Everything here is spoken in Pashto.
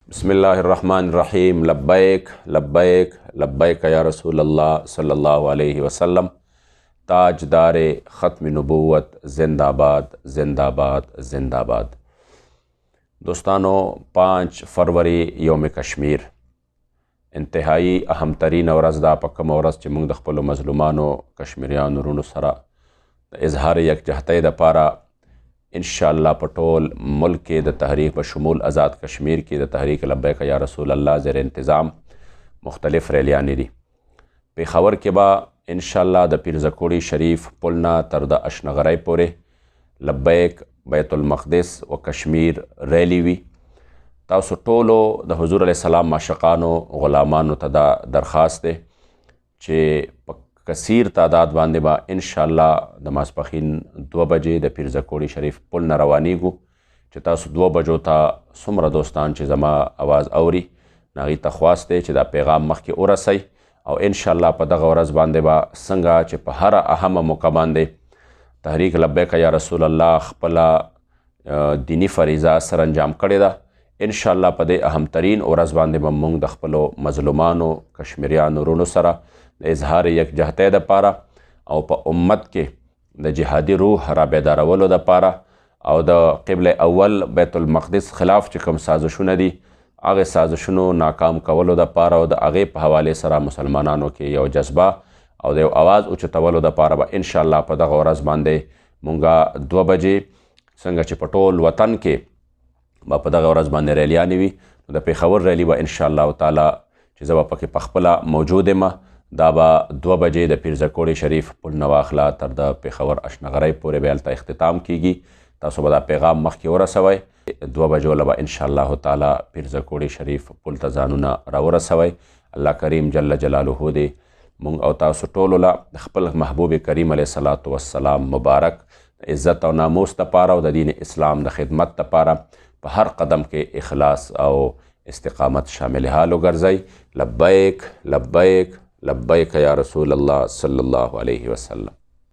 بسم الله الرحمن الرحیم. لبیک لبیک لبیک یا رسول الله صلی الله علیه وسلم. تاجدار ختم نبوت زندہ باد زندہ باد زندہ باد. دوستانو، 5 فروری یوم کشمیر انتهایی اهم ترین ورځ ده، په کومه ورځ چې موږ د خپلو مظلومانو کشمیریانو وروڼو سره د اظهار یکجهتۍ دپاره انشاءالله په ټول ملک کې د تحریک په شمول آزاد کشمیر کې د تحریک لبیک یا رسول الله زیر انتظام مختلف ریلیانې دي. پېښور کې به انشاءالله د پیرزکوړي شریف پل نه تر د اشنغرۍ پورې لبیک بیت المقدس و کشمیر ریلی وي. تاسو ټولو د حضور علیه السلام معشقانو غلامانو ته دا درخواست دی چې په کثیر تعداد باندې به انشاءالله د ماسپښین 2 بجې د پیرزکوړي شریف پل نه روانیږو، چې تاسو 2 بجو ته څومره دوستان چې زما اواز اوري هغوی ته خواست دی چې دا پیغام مخکې ورسوئ، او انشاءالله په دغه ورځ باندې به څنګه چې په هره اهمه موقع باندې تحریک لبیک یا رسول الله خپله دینی فریضه سرانجام کړې ده، انشاءالله په دې اهم ترین ورځ باندې به موږ د خپلو مظلومانو کشمیریانو وروڼو سره د اظهار یکجهتۍ دپاره او په امت کې د جهادي روح را بیدارولو دپاره او د قبله اول بیت المقدس خلاف چې کوم سازشونه دي هغې سازشونو ناکام کولو دپاره او د هغې په حوالې سره مسلمانانو کې یو جذبه او د یو آواز اوچتولو دپاره به انشاءالله په دغه ورځ باندې مونږه 2 بجې څنګه چې په ټول وطن کې به په دغه ورځ باندې ریلیانې وي، نو د پېښور ریلي به انشاءالله تعالی چې زه به پکې پخپله موجود یم، دا به 2 بجې د پیرزکوړي شریف پل نه واخله تر د پېښور اشنغرۍ پورې به هلته اختتام کیږي. تاسو به دا پیغام مخکې ورسوئ، 2 بجو له به انشاءالله تعالی پیرزکوړي شریف پل ته ځانونه راورسوئ. الله کریم جل جلاله دې مونږ او تاسو ټولو له د خپل محبوب کریم علیه الصلاة والسلام مبارک د عزت او ناموس دپاره او د دین اسلام د خدمت دپاره په هر قدم کې اخلاص او استقامت شامل حال وګرځئ. لبیک لبیک لبیک یا رسول الله صلی الله علیه وسلم.